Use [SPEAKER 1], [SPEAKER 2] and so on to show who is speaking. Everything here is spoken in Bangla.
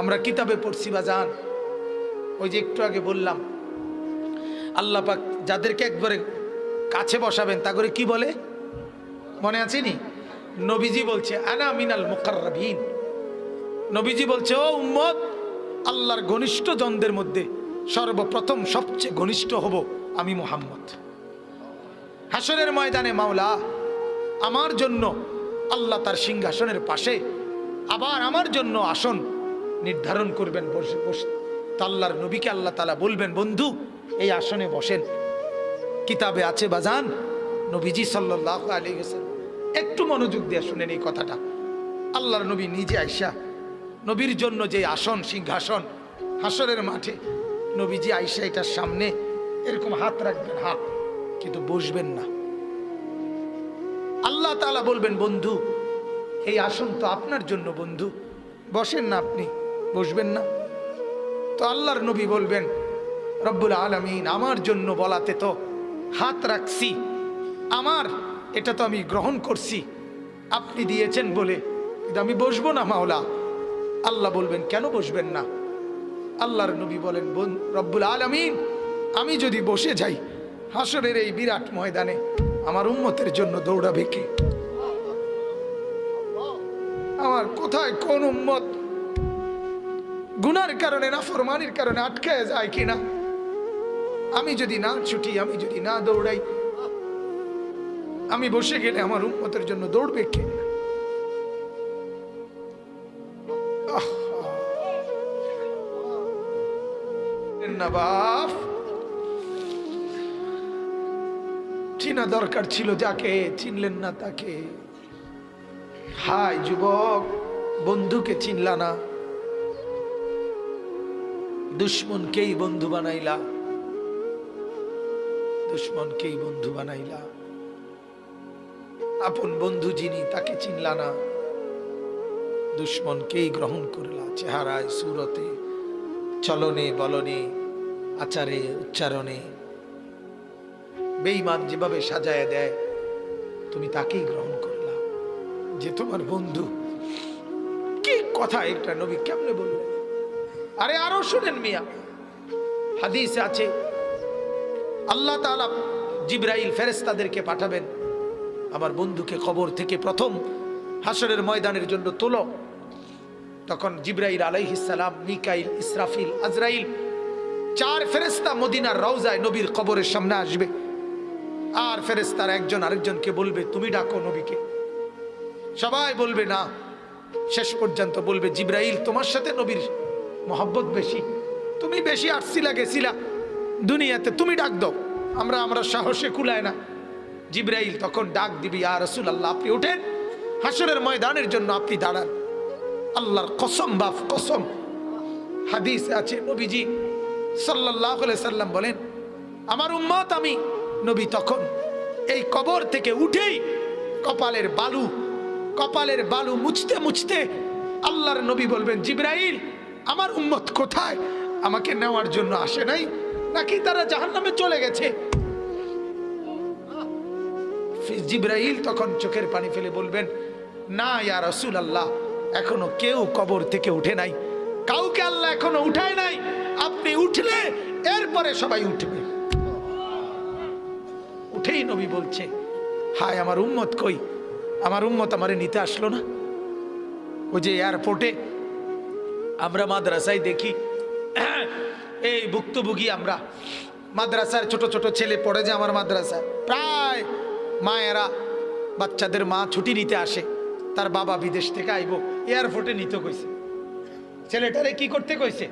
[SPEAKER 1] আমরা কিতাবে পড়ছি বাজান, ওই যে একটু আগে বললাম আল্লাহ পাক যাদেরকে একবারে কাছে বসাবেন তা করে কি বলে মনে আছে নি? নবীজি বলছে আনা মিনাল মুকাররাবিন। নবীজি বলছে ও উম্মত, আল্লাহর ঘনিষ্ঠ জনদের মধ্যে সর্বপ্রথম সবচেয়ে ঘনিষ্ঠ হব আমি মুহাম্মদ। হাসরের ময়দানে মাওলা আমার জন্য আল্লাহ তার সিংহাসনের পাশে আবার আমার জন্য আসন নির্ধারণ করবেন, বসে বসে আল্লাহর নবীকে আল্লাহ তাআলা বলবেন বন্ধু এই আসনে বসেন। কিতাবে আছে বাজান, নবীজি সাল্লাল্লাহু আলাইহি ওয়াসাল্লাম, একটু মনোযোগ দিয়ে শুনেন এই কথাটা। আল্লাহর নবী নিজে আয়েশা, নবীর জন্য যে আসন সিংহাসন হাসরের মাঠে, নবীজি আয়েশা এটার সামনে এরকম হাত রাখবেন, হাত, কিন্তু বসবেন না। আল্লাহ তাআলা বলবেন বন্ধু এই আসন তো আপনার জন্য, বন্ধু বসেন না, আপনি বসবেন না। তো আল্লাহর নবী বলবেন রব্বুল আলামিন আমার জন্য বলাতে তো হাত রাখছি, আমার এটা তো আমি গ্রহণ করছি, আপনি দিয়েছেন বলে, কিন্তু আমি বসবো না মাওলা। আল্লাহ বলবেন কেন বসবেন না? আল্লাহর নবী বলেন রব্বুল আলামিন আমি যদি বসে যাই হাসরের এই বিরাট ময়দানে আমার উম্মতের জন্য দৌড়াবে কে? আমার কোথায় কোন উম্মত গুনার কারণে নাফরমানির কারণে আটকায় যায় কিনা? আমি যদি না ছুটি, আমি যদি না দৌড়াই, আমি বসে গেলে আমার উম্মতের জন্য দৌড়বে কে? না বাপ, চিনা দরকার ছিল যাকে, চিনলেন না তাকে। হায় যুবক, বন্ধুকে চিনলা না, দুশ্মনকেই বন্ধু বানাইলা, দুশ্মনকেই বন্ধু বানাইলা। আপন বন্ধু যিনি তাকে চিনলা না, দুশ্মনকেই গ্রহণ করলা। চেহারায়, সুরতে, চলনে বলনে, আচারে উচ্চারণে বেঈমান যেভাবে সাজায় দেয় তুমি তাকেই গ্রহণ করলা যে তোমার বন্ধু। কি কথা এটা নবী কেমনে বললেন? আরে আরো শুনেন মিয়া, হাদিসে আছে আল্লাহ তাআলা জিবরাইল ফেরেশতাদেরকে পাঠাবেন আমার বন্ধুকে কবর থেকে প্রথম হাসরের ময়দানের জন্য তোলো। তখন জিবরাইল আলাইহিস সালাম, মিকাইল, ইসরাফিল, আজরাইল, চার ফেরেশতা মদিনার রওজায় নবীর কবরের সামনে আসবে। আর ফেরেশতারা একজন আরেকজনকে বলবে তুমি ডাকো নবীকে। সবাই বলবে না, শেষ পর্যন্ত বলবে জিবরাইল তোমার সাথে নবীর মহব্বত বেশি, তুমি বেশি আসছিলা গেছিলা দুনিয়াতে, তুমি ডাক দাও, আমরা সাহসে কুলায় না। জিবরাইল তখন ডাক দিবি ইয়া রাসূলুল্লাহ আপনি ওঠেন, হাসরের ময়দানের জন্য আপনি দাঁড়ান। আল্লাহর কসম বাপ কসম, হাদিসে আছে নবীজি সাল্লাল্লাহু আলাইহি সাল্লাম বলেন আমার উম্মত আমি নবী তখন এই কবর থেকে উঠেই কপালের বালু মুছতে মুছতে আল্লাহর নবী বলবেন জিবরাইল আমার উম্মত কোথায়? আমাকে নেওয়ার জন্য আসে নাই নাকি তারা জাহান্নামে চলে গেছে? জিবরাইল তখন চোখের পানি ফেলে বলবেন না ইয়া রাসূলুল্লাহ, এখনো কেউ কবর থেকে উঠে নাই, কাউকে আল্লাহ এখনো উঠায় নাই, আপনি উঠলে এরপরে সবাই উঠবে। উঠেই নবী বলছে হায় আমার উম্মত কই? আমার উম্মত আমারে নিতে আসলো না। ওই যে এয়ারপোর্টে আমরা মাদ্রাসায় দেখি এই ভুক্তভোগী আমরা মাদ্রাসার ছোট ছোট ছেলে পড়ে যে আমার মাদ্রাসায়, প্রায় মায়েরা বাচ্চাদের মা ছুটি নিতে আসে, তার বাবা বিদেশ থেকে আইব, এয়ারপোর্টে নিতে কইছে, ছেলেটারে কি করতে কইছে?